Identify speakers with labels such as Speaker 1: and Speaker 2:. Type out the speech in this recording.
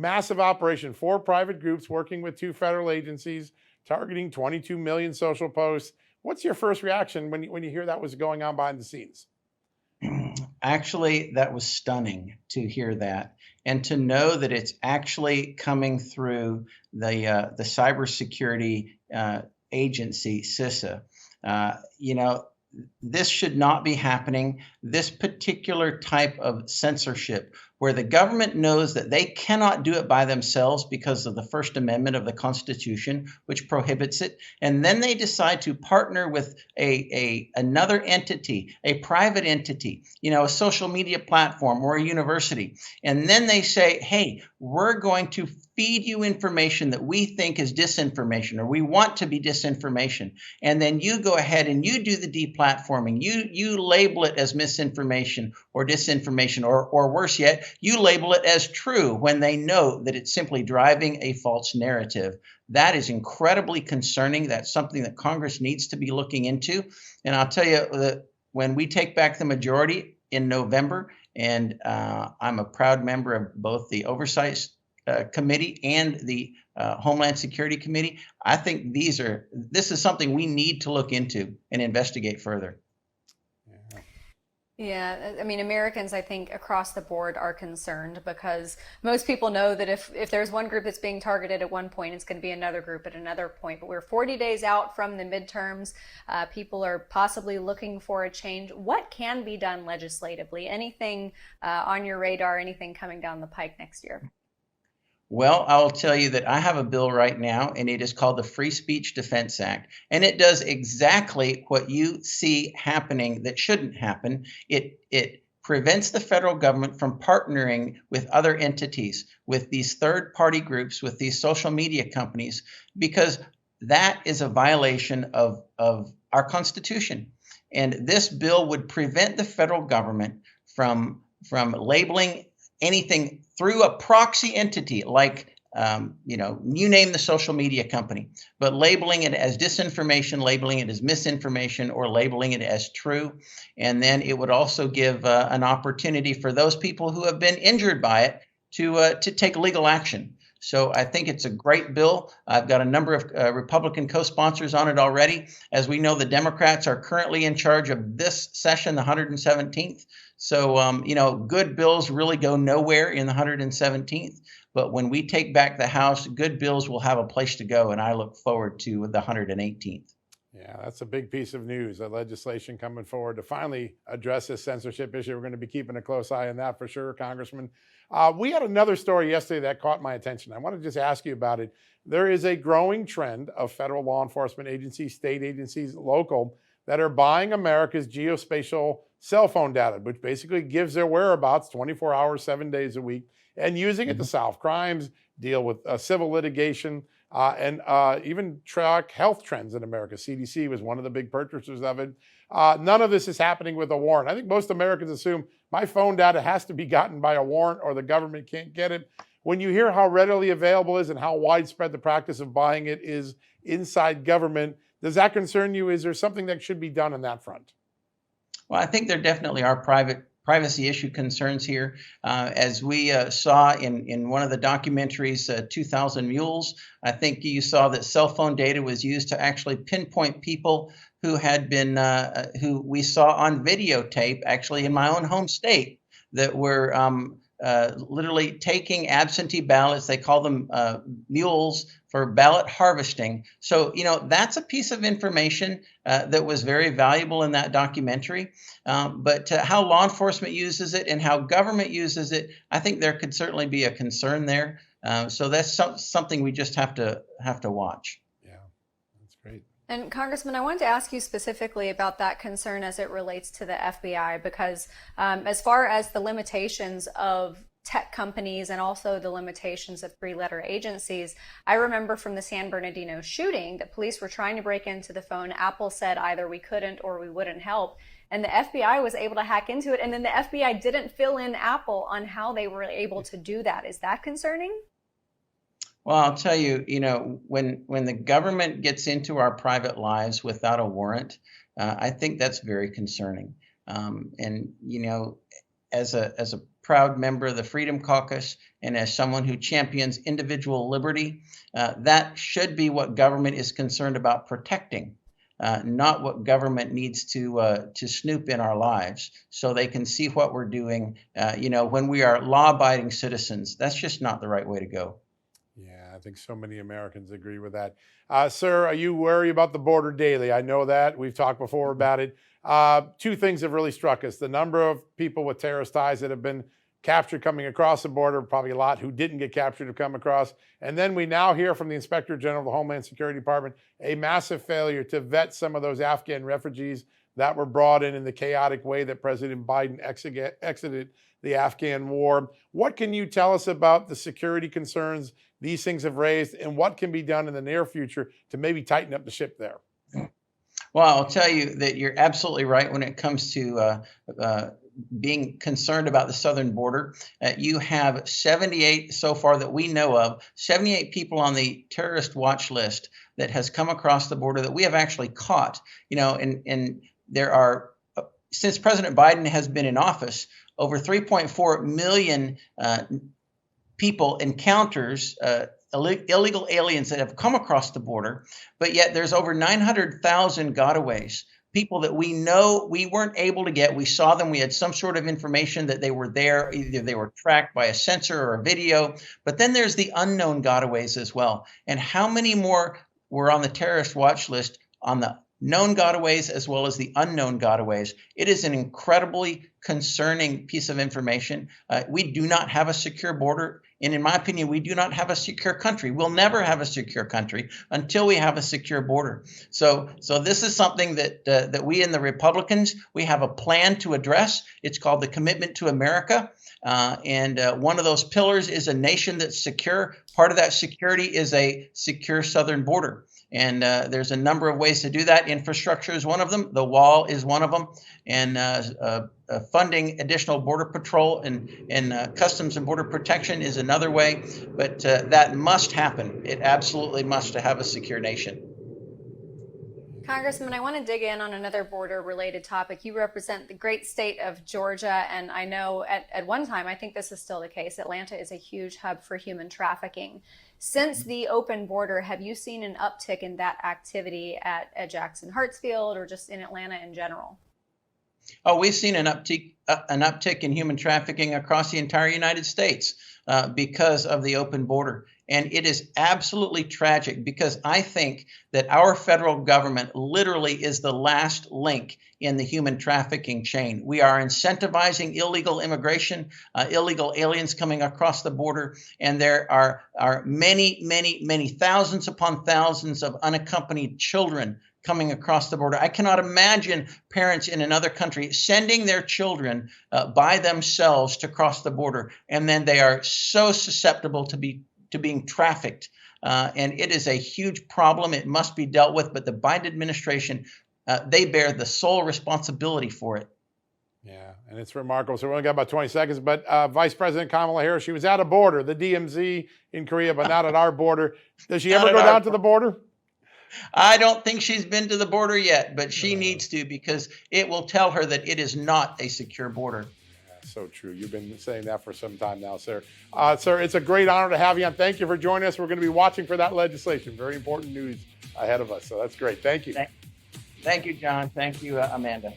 Speaker 1: massive operation, 4 private groups working with 2 federal agencies, targeting 22 million social posts. What's your first reaction when you hear that was going on behind the scenes?
Speaker 2: Actually, that was stunning to hear that, and to know that it's actually coming through the cybersecurity agency, CISA. You know, this should not be happening. This particular type of censorship, where the government knows that they cannot do it by themselves because of the First Amendment of the Constitution, which prohibits it, and then they decide to partner with another entity, a private entity, you know, a social media platform or a university, and then they say, "Hey, we're going to feed you information that we think is disinformation, or we want to be disinformation," and then you go ahead and you do the deplatforming. You label it as misinformation or disinformation, or worse yet, you label it as true when they know that it's simply driving a false narrative. That is incredibly concerning. That's something that Congress needs to be looking into. And I'll tell you that when we take back the majority in November, and I'm a proud member of both the Oversight Committee and the Homeland Security Committee, I think this is something we need to look into and investigate further.
Speaker 3: Yeah, I mean, Americans, I think, across the board are concerned because most people know that if there's one group that's being targeted at one point, it's going to be another group at another point. But we're 40 days out from the midterms. People are possibly looking for a change. What can be done legislatively? Anything on your radar, anything coming down the pike next year?
Speaker 2: Well, I'll tell you that I have a bill right now, and it is called the Free Speech Defense Act. And it does exactly what you see happening that shouldn't happen. It prevents the federal government from partnering with other entities, with these third-party groups, with these social media companies, because that is a violation of our Constitution. And this bill would prevent the federal government from labeling anything through a proxy entity like, you name the social media company, but labeling it as disinformation, labeling it as misinformation, or labeling it as true. And then it would also give an opportunity for those people who have been injured by it to take legal action. So I think it's a great bill. I've got a number of Republican co-sponsors on it already. As we know, the Democrats are currently in charge of this session, the 117th. So, good bills really go nowhere in the 117th. But when we take back the House, good bills will have a place to go. And I look forward to the 118th.
Speaker 1: Yeah, that's a big piece of news, that legislation coming forward to finally address this censorship issue. We're going to be keeping a close eye on that for sure, Congressman. We had another story yesterday that caught my attention. I want to just ask you about it. There is a growing trend of federal law enforcement agencies, state agencies, local, that are buying America's geospatial cell phone data, which basically gives their whereabouts 24 hours, 7 days a week, and using it to solve crimes, deal with civil litigation, and even track health trends in America. CDC was one of the big purchasers of it. None of this is happening with a warrant. I think most Americans assume my phone data has to be gotten by a warrant or the government can't get it. When you hear how readily available it is and how widespread the practice of buying it is inside government, does that concern you? Is there something that should be done on that front?
Speaker 2: Well, I think there definitely are privacy issue concerns here. As we saw in one of the documentaries, 2000 Mules, I think you saw that cell phone data was used to actually pinpoint people who had been, who we saw on videotape, actually in my own home state, that were literally taking absentee ballots. They call them mules for ballot harvesting. So, that's a piece of information that was very valuable in that documentary. But how law enforcement uses it and how government uses it, I think there could certainly be a concern there. So that's something we just have to watch.
Speaker 1: Yeah, that's great.
Speaker 3: And Congressman, I wanted to ask you specifically about that concern as it relates to the FBI, because as far as the limitations of tech companies and also the limitations of three-letter agencies, I remember from the San Bernardino shooting that police were trying to break into the phone. Apple said either we couldn't or we wouldn't help. And the FBI was able to hack into it. And then the FBI didn't fill in Apple on how they were able to do that. Is that concerning?
Speaker 2: Well, I'll tell you, when the government gets into our private lives without a warrant, I think that's very concerning. And as a proud member of the Freedom Caucus and as someone who champions individual liberty, that should be what government is concerned about protecting. Not what government needs to snoop in our lives so they can see what we're doing. When we are law-abiding citizens, that's just not the right way to go.
Speaker 1: Yeah, I think so many Americans agree with that. Sir, you worry about the border daily. I know that. We've talked before about it. Two things have really struck us. The number of people with terrorist ties that have been captured coming across the border, probably a lot who didn't get captured have come across. And then we now hear from the Inspector General of the Homeland Security Department, a massive failure to vet some of those Afghan refugees that were brought in the chaotic way that President Biden exited the Afghan war. What can you tell us about the security concerns these things have raised and what can be done in the near future to maybe tighten up the ship there?
Speaker 2: Well, I'll tell you that you're absolutely right when it comes to being concerned about the southern border. You have 78 so far that we know of, 78 people on the terrorist watch list that has come across the border that we have actually caught. And there are, since President Biden has been in office, over 3.4 million people encounters illegal aliens that have come across the border, but yet there's over 900,000 gotaways, people that we know we weren't able to get. We saw them. We had some sort of information that they were there. Either they were tracked by a sensor or a video, but then there's the unknown gotaways as well. And how many more were on the terrorist watch list on the known gotaways as well as the unknown gotaways? It is an incredibly concerning piece of information. We do not have a secure border. And in my opinion, we do not have a secure country. We'll never have a secure country until we have a secure border. So this is something that we in the Republicans, we have a plan to address. It's called the Commitment to America. And one of those pillars is a nation that's secure. Part of that security is a secure southern border. And there's a number of ways to do that. Infrastructure is one of them. The wall is one of them. And funding additional border patrol and customs and border protection is another way. But that must happen. It absolutely must to have a secure nation.
Speaker 3: Congressman, I want to dig in on another border-related topic. You represent the great state of Georgia, and I know at one time, I think this is still the case, Atlanta is a huge hub for human trafficking. Since the open border, have you seen an uptick in that activity at Jackson Hartsfield or just in Atlanta in general?
Speaker 2: Oh, we've seen an uptick in human trafficking across the entire United States because of the open border. And it is absolutely tragic because I think that our federal government literally is the last link in the human trafficking chain. We are incentivizing illegal immigration, illegal aliens coming across the border, and there are many, many, many thousands upon thousands of unaccompanied children coming across the border. I cannot imagine parents in another country sending their children by themselves to cross the border, and then they are so susceptible to being trafficked. And it is a huge problem. It must be dealt with, but the Biden administration, they bear the sole responsibility for it.
Speaker 1: Yeah, and it's remarkable. So we only got about 20 seconds, but Vice President Kamala Harris, she was at a border, the DMZ in Korea, but not at our border. Does she ever go down to the border?
Speaker 2: I don't think she's been to the border yet, but she needs to, because it will tell her that it is not a secure border.
Speaker 1: So true. You've been saying that for some time now, sir. Sir, it's a great honor to have you on. Thank you for joining us. We're going to be watching for that legislation. Very important news ahead of us. So that's great. Thank you.
Speaker 2: Thank you, John. Thank you, Amanda.